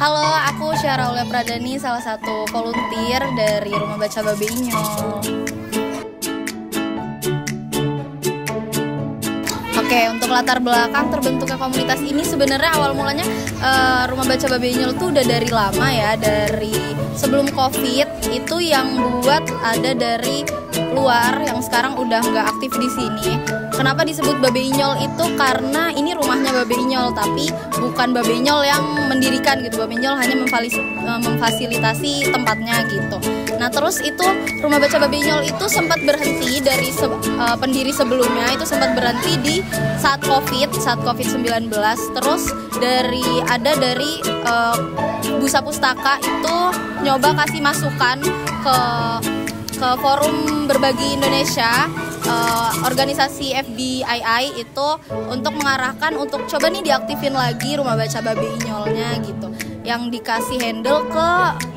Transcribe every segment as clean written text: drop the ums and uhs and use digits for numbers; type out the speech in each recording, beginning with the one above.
Halo, aku Syara Aulia Pradani, salah satu volunteer dari Rumah Baca Babe Inyol. Oke, untuk latar belakang terbentuknya komunitas ini sebenarnya awal mulanya Rumah Baca Babe Inyol tuh udah dari lama ya, dari sebelum COVID itu yang buat ada dari luar yang sekarang udah nggak aktif di sini. Kenapa disebut Babe Inyol itu karena ini rumahnya Babe Inyol, tapi bukan Babe Inyol yang mendirikan gitu. Babe Inyol hanya memfasilitasi tempatnya gitu. Nah terus itu Rumah Baca Babe Inyol itu sempat berhenti dari pendiri sebelumnya, itu sempat berhenti di saat COVID-19. Terus dari Busa Pustaka itu nyoba kasih masukan ke Forum Berbagi Indonesia, organisasi FBII itu untuk mengarahkan untuk coba nih diaktifin lagi Rumah Baca Babe Inyolnya gitu. Yang dikasih handle ke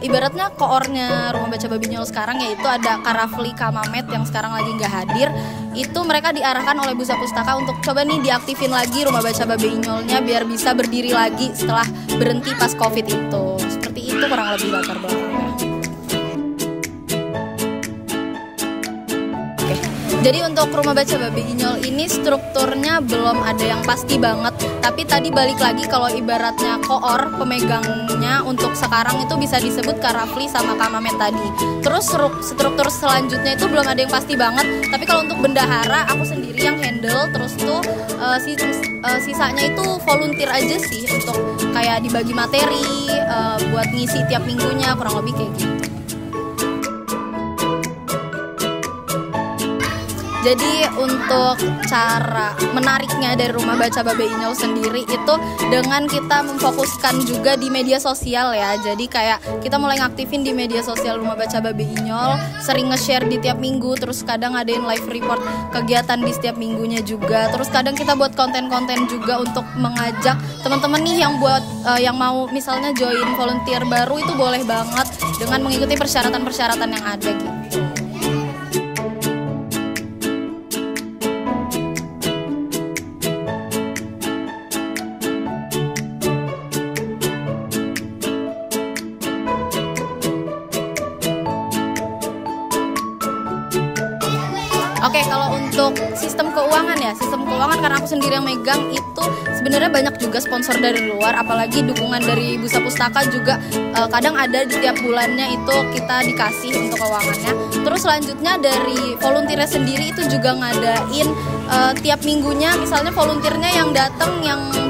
ibaratnya koornya Rumah Baca Babe Inyol sekarang, yaitu ada Karafli Kamamet yang sekarang lagi nggak hadir. Itu mereka diarahkan oleh Busa Pustaka untuk coba nih diaktifin lagi Rumah Baca Babe Inyolnya biar bisa berdiri lagi setelah berhenti pas COVID itu. Seperti itu kurang lebih latar belakangnya. Jadi untuk Rumah Baca Babe Inyol ini strukturnya belum ada yang pasti banget. Tapi tadi balik lagi kalau ibaratnya koor pemegangnya untuk sekarang itu bisa disebut Karafli sama Kamamet tadi. Terus struktur selanjutnya itu belum ada yang pasti banget. Tapi kalau untuk bendahara aku sendiri yang handle. Terus tuh sisanya itu volunteer aja sih untuk kayak dibagi materi buat ngisi tiap minggunya, kurang lebih kayak gitu. Jadi untuk cara menariknya dari Rumah Baca Babe Inyol sendiri itu dengan kita memfokuskan juga di media sosial ya. Jadi kayak kita mulai ngaktifin di media sosial Rumah Baca Babe Inyol, sering nge-share di tiap minggu, terus kadang ngadain live report kegiatan di setiap minggunya juga. Terus kadang kita buat konten-konten juga untuk mengajak teman-teman nih yang mau misalnya join volunteer baru itu boleh banget dengan mengikuti persyaratan-persyaratan yang ada gitu. Oke, kalau untuk sistem keuangan karena aku sendiri yang megang itu sebenarnya banyak juga sponsor dari luar, apalagi dukungan dari Busa Pustaka juga kadang ada di tiap bulannya itu kita dikasih untuk keuangannya. Terus selanjutnya dari volunteernya sendiri itu juga ngadain tiap minggunya, misalnya volunteernya yang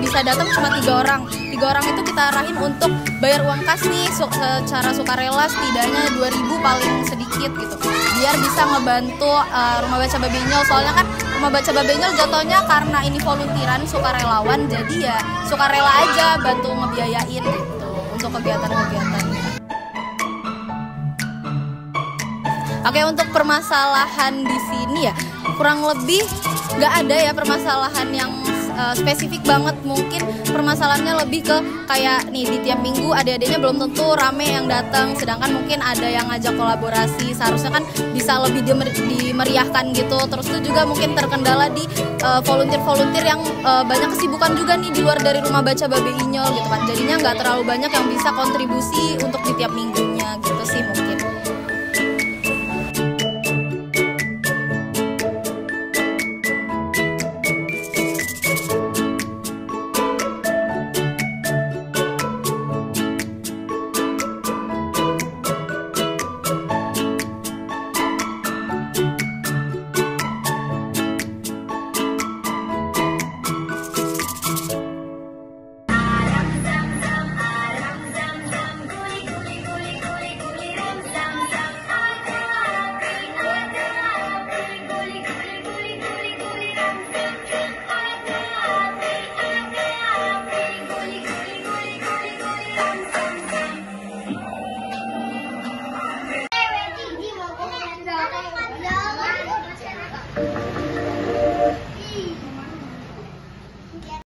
bisa datang cuma 3 orang. 3 orang itu kita arahin untuk bayar uang kas nih secara sukarela setidaknya 2.000 paling sedikit gitu. Biar bisa ngebantu Rumah Baca Babe Inyol, soalnya kan Rumah Baca Babe Inyol jatuhnya karena ini volunteeran sukarelawan, jadi ya sukarela aja bantu ngebiayain gitu untuk kegiatan-kegiatannya. Oke, untuk permasalahan di sini ya kurang lebih nggak ada ya permasalahan yang spesifik banget. Mungkin permasalahannya lebih ke kayak nih di tiap minggu adik-adiknya belum tentu rame yang datang, sedangkan mungkin ada yang ngajak kolaborasi, seharusnya kan bisa lebih dimeriahkan gitu. Terus itu juga mungkin terkendala di volunteer yang banyak kesibukan juga nih di luar dari Rumah Baca Babe Inyol gitu kan, jadinya nggak terlalu banyak yang bisa kontribusi untuk di tiap minggunya gitu sih mungkin.